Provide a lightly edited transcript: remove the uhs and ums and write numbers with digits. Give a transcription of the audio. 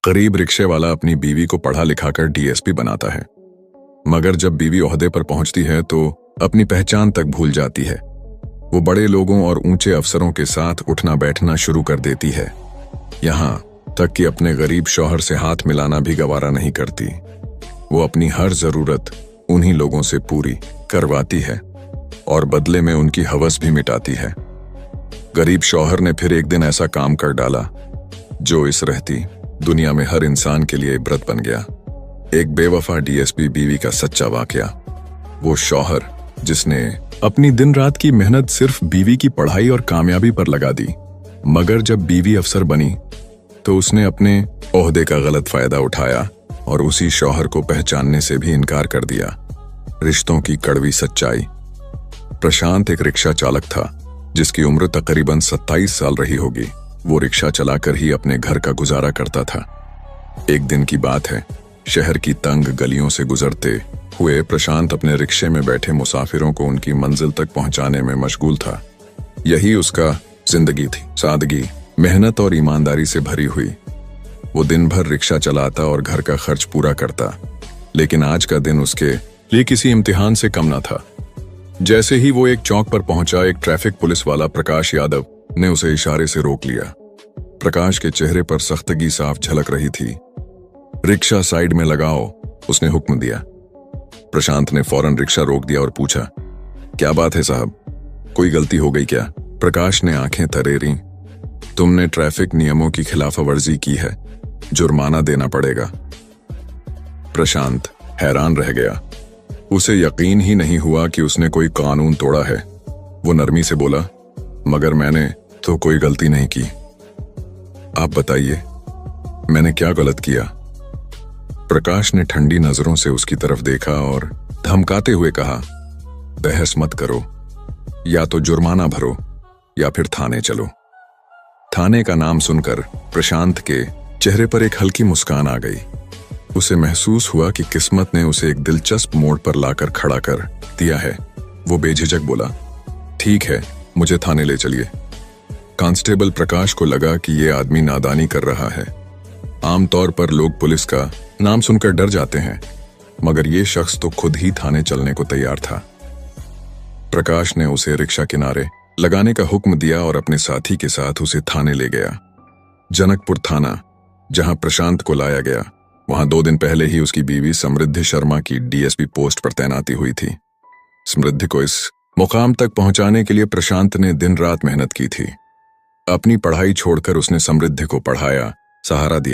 गरीब रिक्शे वाला अपनी बीवी को पढ़ा लिखाकर डीएसपी बनाता है, मगर जब बीवी ओहदे पर पहुंचती है तो अपनी पहचान तक भूल जाती है। वो बड़े लोगों और ऊंचे अफसरों के साथ उठना बैठना शुरू कर देती है, यहाँ तक कि अपने गरीब शौहर से हाथ मिलाना भी गवारा नहीं करती। वो अपनी हर जरूरत उन्हीं लोगों से पूरी करवाती है और बदले में उनकी हवस भी मिटाती है। गरीब शौहर ने फिर एक दिन ऐसा काम कर डाला जो इस रहती दुनिया में हर इंसान के लिए इबरत बन गया। एक बेवफा डीएसपी बीवी का सच्चा वाकया। वो शौहर जिसने अपनी दिन रात की मेहनत सिर्फ बीवी की पढ़ाई और कामयाबी पर लगा दी, मगर जब बीवी अफसर बनी तो उसने अपने ओहदे का गलत फायदा उठाया और उसी शौहर को पहचानने से भी इनकार कर दिया। रिश्तों की कड़वी सच्चाई। प्रशांत एक रिक्शा चालक था जिसकी उम्र तकरीबन 27 साल रही होगी। वो रिक्शा चलाकर ही अपने घर का गुजारा करता था। एक दिन की बात है, शहर की तंग गलियों से गुजरते हुए प्रशांत अपने रिक्शे में बैठे मुसाफिरों को उनकी मंजिल तक पहुंचाने में मशगूल था। यही उसका जिंदगी थी, सादगी, मेहनत और ईमानदारी से भरी हुई। वो दिन भर रिक्शा चलाता और घर का खर्च पूरा करता, लेकिन आज का दिन उसके लिए किसी इम्तिहान से कम न था। जैसे ही वो एक चौक पर पहुंचा, एक ट्रैफिक पुलिस वाला प्रकाश यादव ने उसे इशारे से रोक लिया। प्रकाश के चेहरे पर सख्तगी साफ झलक रही थी। रिक्शा साइड में लगाओ, उसने हुक्म दिया। प्रशांत ने फौरन रिक्शा रोक दिया और पूछा, क्या बात है साहब, कोई गलती हो गई क्या? प्रकाश ने आंखें तरेरी। तुमने ट्रैफिक नियमों की खिलाफवर्जी की है, जुर्माना देना पड़ेगा। प्रशांत हैरान रह गया। उसे यकीन ही नहीं हुआ कि उसने कोई कानून तोड़ा है। वो नरमी से बोला, मगर मैंने तो कोई गलती नहीं की। आप बताइए, मैंने क्या गलत किया? प्रकाश ने ठंडी नजरों से उसकी तरफ देखा और धमकाते हुए कहा, बहस मत करो, या तो जुर्माना भरो या फिर थाने चलो। थाने का नाम सुनकर प्रशांत के चेहरे पर एक हल्की मुस्कान आ गई। उसे महसूस हुआ कि किस्मत ने उसे एक दिलचस्प मोड़ पर लाकर खड़ा कर दिया है। वो बेझिझक बोला, ठीक है, मुझे थाने ले चलिए। कांस्टेबल प्रकाश को लगा कि ये आदमी नादानी कर रहा है। आमतौर पर लोग पुलिस का नाम सुनकर डर जाते हैं, मगर ये शख्स तो खुद ही थाने चलने को तैयार था। प्रकाश ने उसे रिक्शा किनारे लगाने का हुक्म दिया और अपने साथी के साथ उसे थाने ले गया। जनकपुर थाना, जहां प्रशांत को लाया गया, वहां 2 दिन पहले ही उसकी बीवी समृद्धि शर्मा की डीएसपी पोस्ट पर तैनाती हुई थी। समृद्धि को इस मुकाम तक पहुंचाने के लिए प्रशांत ने दिन रात मेहनत की थी। अपनी पढ़ाई छोड़कर उसने समृद्धि को पढ़ाया, सहारा दिया।